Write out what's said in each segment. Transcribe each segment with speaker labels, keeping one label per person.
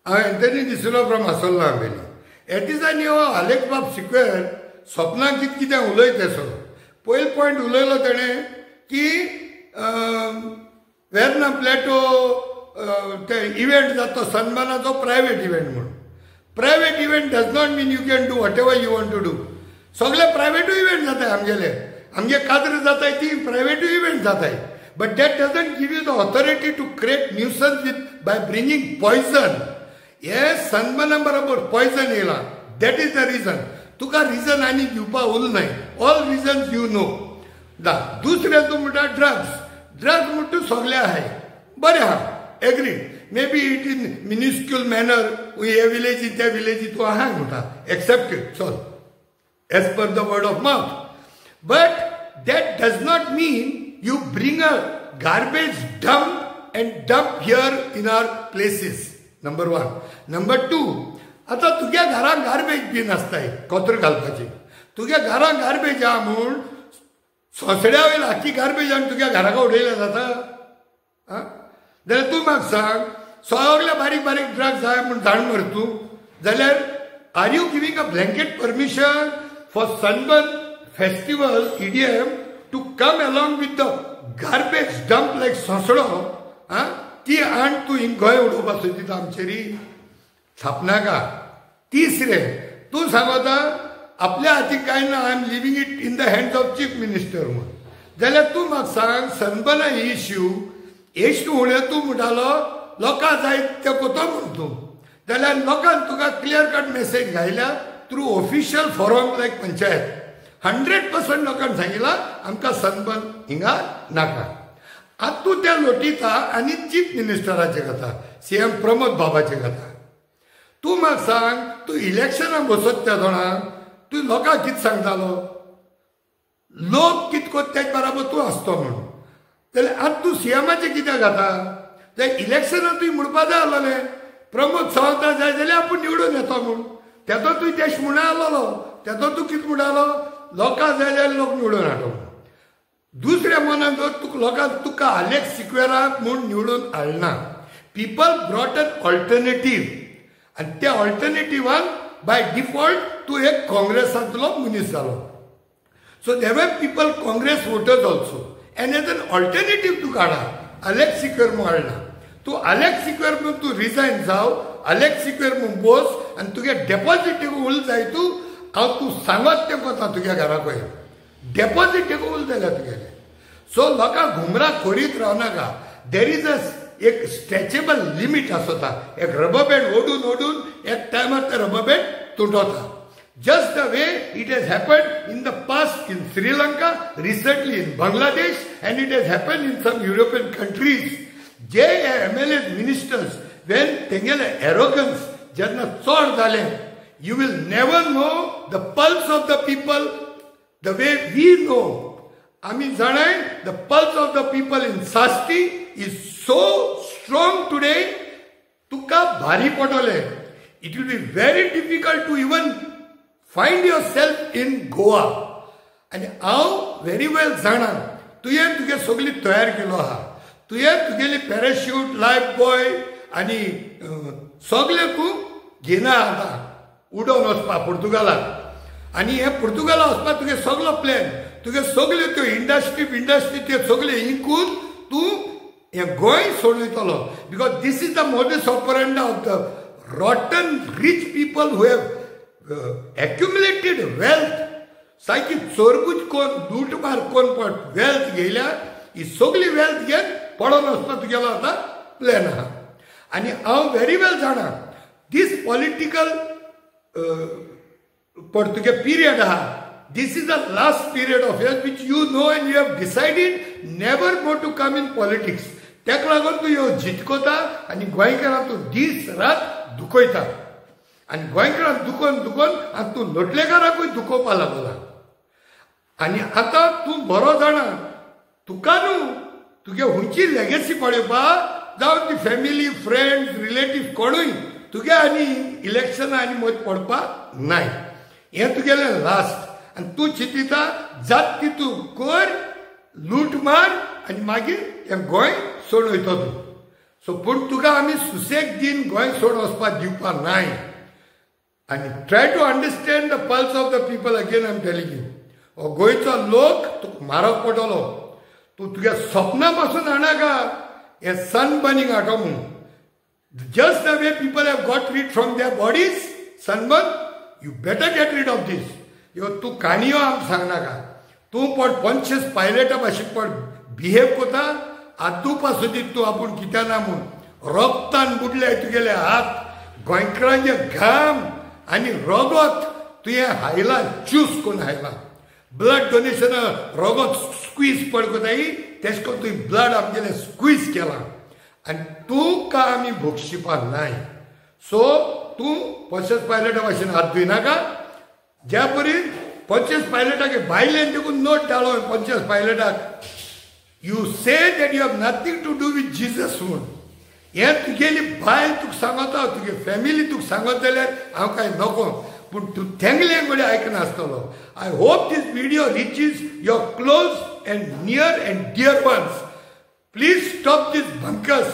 Speaker 1: हांव Anthony de Silva from आसोल्ला Ambelim. ह्या दिसांनी हो आलेख बाब सिक्वेर स्वप्नाक कितें कितें उलयता सो पयलो पॉयंट उलयलो ताणें की वेर्ना प्लेटो ते इव्हेंट जाता सन्मानाचो प्रायवेट इव्हेंट म्हणून. Private event does not mean you can do whatever you want to do. सगळे प्रायवेटूय इव्हेंट जाताय आमगे कादर जाताय ती प्रायवेटूय इव्हेंट जाताय. But that doesn't give you the authority to create nuisance with by bringing poison. हे सन्माना बरोबर पॉयझन येयला. That is the reason. तुका रिजन आनी दिवपा उरलें नाय. All reasons you know. दुसरें तूं म्हणटा ड्रग्स. ड्रग्स म्हणटा सगळे आहाय बरें आहा agree. May be it in minuscule manner हे विलेजी त्या विलेजी तूं आहाय म्हणटा एक्सेप्टेड चल as per the word of mouth. But that does not mean you bring a garbage dump and dump here in our places. Number one. Number two, आता तुझ्या घरात गार्बेज बीन असताय कचरो घालपाची. तुझ्या घरात गार्बेज हा म्हूण सोंसड्या वयला आख्खी गार्बेज आनी तुझ्या घराक उडयल्या जाता. जाल्यार तूं म्हाका सांग सगळे बारीक बारीक ड्रग्स जाय म्हूण जाण मरे तूं जाल्यार are you giving a blanket permission for Sunburn festival EDM to come along with the garbage dump like सोंसडो ती आण तूं गोंय उडोवपाक सोदिता आमचेरी थापनाका. तिसरें तूं सांगता आपल्या हातीक कांय ना I am leaving it in the hands of chief minister म्हूण. जाल्यार तूं म्हाका सांग सनबर्ना इश्यू म्हणल्यार तूं म्हणटालो लोकां जाय ते कोतो म्हूण तूं. जाल्यार लोकांक तुका क्लियर कट मेसेज घायल्या through official forum like panchayat. 100% लोकांनी सांगितला आमकां सनबर्न हिंगा नाका. आतां तूं त्या लोटयता आनी चीफ मिनिस्टराचे घाता CM प्रमोद बाबाचे घाता. तूं म्हाका सांग तूं इलेक्शनाक बसत त्या दोणाक तूं लोकांक कितें सांगतालो लोक कितें कोत तेच बराबर तूं आसतो म्हणून. जाल्यार आतां तूं CMाचे कित्याक घाता. जाल्यार इलेक्शनाक तुवें म्हणपा जाय आसलें प्रमोद सावंता जाय जाल्यार आपूण निवडून येतो म्हूण. तेदो तुवें देश म्हणून आसलो तेदो तूं कितें म्हणटालो लोकांक जाय जाल्यार लोक निवडून हाडो. दुसऱ्या मनान जर लोकांक तुका आलेख सिक्वेराक म्हूण निवडून हाडना. पीपल ब्रॉट एन ऑल्टरनेटीव आनी त्या ऑल्टरनेटिवान बाय डिफॉल्ट तूं एक काँग्रेसांतलो मनीस जालो. So there people Congress voters also an as an alternative तूं काडा. आलेख सिक्वेर म्हूण हाडना. तूं आलेख सिक्वेर म्हूण तूं रिजायन जाव आलेख सिक्वेर म्हूण बस आनी तुगे डेपॉझिट उरलें जाय तूं हांव तूं सांगत तें कोता तुज्या घराक वयर डेपॉझिट उरलें जाल्यार तुगेलें. सो लोकांक गुमराह करीत रावनाका. देर इज एक स्ट्रेचेबल लिमीट आसता. एक रबर बँड ओडून एक टायमार ते रबर बँड तुटता. Just the way it has happened in the past in Sri Lanka recently in Bangladesh and it has happened in some European countries. जे MLAs मिनिस्टर्स वेन तेंगेले एरोगन्स जेन्ना चड जालें you will never know the pulse of the people the way we know. Ami janay the pulse of the people in Sasti is so strong today tuka bhari potole. It will be very difficult to even find yourself in Goa. And how very well jana tuye tuge sogli tayar kelo ha. Tuye tugeli parachute life boy ani sogle ku घेना आता उडोवन वचपा पुर्तुगालाक. आनी हे पुर्तुगाला वचपाक तुगे सगलो plan तुगे सगल्यो त्यो इंडस्ट्री त्यो सगल्यो इंकून तूं हें गोंय सोडयतलो. Because this is the modus operandi of the rotten rich people who have accumulated wealth. सारकी चोरगूच कोण लूटमार कोण पण वेल्थ घेयल्या ही सगळी वेल्थ घेवन पडोन वचपाक तुगेलो आतां प्लॅन आहा. आनी हांव व्हेरी वेल जाणा दीस पॉलिटिकल तुगे पिरियड आहा. This is the last period of yours which you know and you have decided never more to come in politics. त्याक लागून तूं ह्यो जितकोता आनी गोंयकारांक तूं दीस रात दुखयता. आनी गोंयकारांक दुखोवन आनी तूं लोटलेकारांकूय दुखोवपा लागला. आनी आतां तूं बरो जाणा तुका न्हू तुगे हुंयची लेगेसी पळोवपाक जावं ती फॅमिली फ्रेंड्स रिलेटिव्ह कोणूय तुगे आनी इलेक्शनां आनी मत पडपाक नाय. हें तुगेलें लास्ट. आनी तूं चिंतिता जात ती तूं कर लूट मार आनी मागीर हें गोंय सोडून वयता तूं. सो पूण तुका आमी सुसेग दिन गोंय सोड वचपाक दिवपा नाय. आनी try to understand the pulse of the people. Again I am telling you, हो गोंयचो लोक तुका मारप पडटलो. तूं तुगे सपना पासून हाडनाका हे सन बर्निंग आटोम. Just the way people have got rid from their bodies, sunburn, you better get rid of this. यो तू काणयो आमकां सांगनाका. तू पण पंचस पायलटा भाशेन पण बिहेव कोता. आदू पासून तू आपूण कित्या ना म्हूण रोगतान बुडले तुगेले हात, गोंयकारांचे घाम आनी रगत तुवें हायला, चूस करून हायला. ब्लड डोनेशन रगत स्क्वीज पड कोताय तेश कोन्न तुवें ब्लड आमगेलें स्क्वीज केलां. आनी तुका आमी भोगशिवपाक नाय. सो तूं पंचस पायलटा भाशेन हात धुयनाका. ज्या परी पंचस पायलटाक बायलेन देखून नोट धाडलो पंचस पायलटाक, you say that you have nothing to do with Jesus म्हूण. हें तुगेली बायल तुका सांगता, तुगे फॅमिली तुका सांगत जाल्यार हांव कांय नको, पूण तूं तेंगलें कडेन आयकनासतलो. I hope this video reaches your close and near and dear ones. Please stop this बंकस.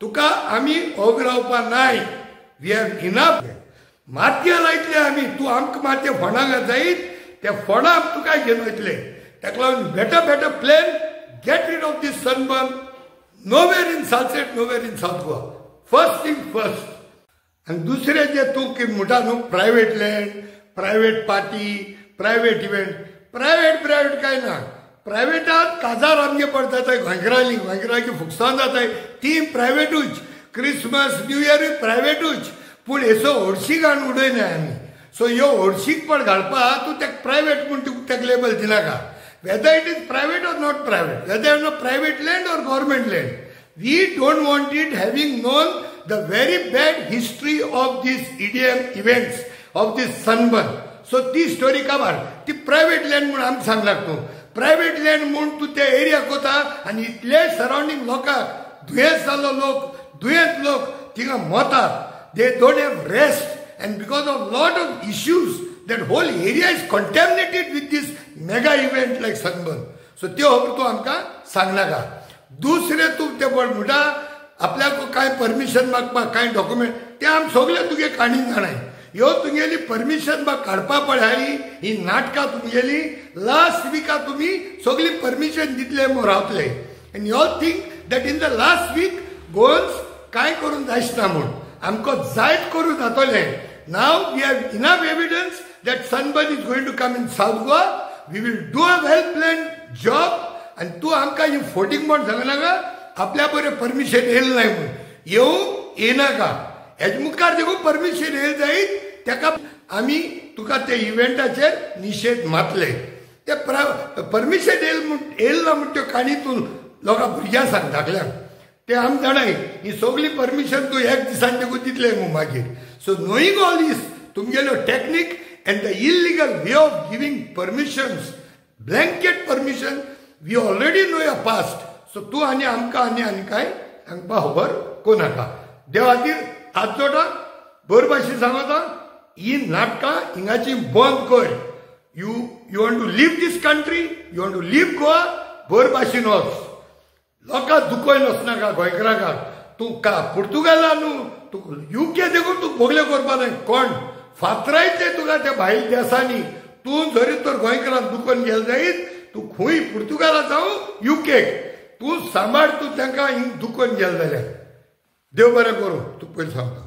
Speaker 1: तुका आमी ओग रावपा नाय. We have enough. मातये लायतले आमी. तूं आमकां मातये फोंडाक जायत ते फोंडा तुका घेवन वयतले. ताका लागून better plan. Get rid of this Sunburn. Nowhere in Salcete, nowhere in south Goa. First thing first. आनी दुसरें जे तूं म्हणटा न्हू private land, private party, private event. Private कांय ना. प्रायवेटात काजार आमगे पडटात गोंयकारांची फुकसाण जाताय ती प्रायवेटूच. Christmas new इयरूय प्रायवेटूच. पूण हेचो हळशीक हाडून उडयनाय आमी. सो ह्यो हळशीक पण घालपाक तूं तेका प्रायवेट म्हूण तूं तेका लेबल दिनाका. Whether it is private or not private, whether it is private land or government land, we don't want it having known the very bad history of this EDM events of this Sunburn. So ती story काबार. ती private land म्हूण आमकां सांगलाक तूं. Private land म्हूण तूं ते area कोता आनी इतले सरावंडींग लोकांक दुयेंत जाल्लो लोक, दुयेंत लोक थिंगा मतात. They don't have rest end because of lot of issues that whole area is contaminated with this mega event like sunburn. So त्यो खबर तूं आमकां सांगनाका. दुसरें तूं ते पड म्हणटा आपल्याक कांय परमिशन मागपाक कांय डॉक्युमेंट ते आमी सगळे तुगे काणीन जाणाय. ह्यो तुगेली परमिशन म्हाका काडपा पडली. ही नाटकां तुमगेली लास्ट विका तुमी सगळी परमिशन दितले म्हूण रावतले. And you all think that in the last week Goans कांय करूंक जायना म्हूण. आमकां जायत करूं जातले. Now we have enough evidence that sunburn is going to come in South Goa. We will do a well-planned job. And तू आमकां ही फोटिंग म्हूण सांगनाका आपल्या बरें परमिशन येयलें नाय म्हूण. येवंक येनाका. हेजे मुखार देखून परमिशन येयलें जायत तेका आमी तुका ते इव्हेंटाचेर निशेध मारतले. ते परमिशन येयलें ना म्हूण त्यो काणी तूं लोकां भुरग्यांक सांग धाकल्यांक. ते आमी जाणाय ही सगळी परमिशन तूं एक दिसान देखून दितले म्हूण मागीर. So knowing all this, तुमगेलो technique and the illegal way of giving permissions, blanket permission, we already know your past. So तू आनी आमकां आनी काय सांगपा खबर कोनाका. देव खातीर हात जोडा. बरे भाशेन सांगता ही नाटकां हिंगाची बंद कर. You want to leave this country, you want to leave Goa, बरे भाशेन वच. लोकां दुखोवन वचनाका गोंयकारांक. तूं का पुर्तुगाला न्हू, तूं UK देखून तूं भोगले करपा नाय. कोण फातरायते तुका त्या भायल देशांनी. तूं जरी तर गोंयकारांक दुखोवन गेल जायत तूं खंय पुर्तुगाला जावं UK तूं सांबाळ. तूं तांकां हिंग दुखोवन गेल जाल्यार देव बरें करूं. तूं पयलीं सांगता.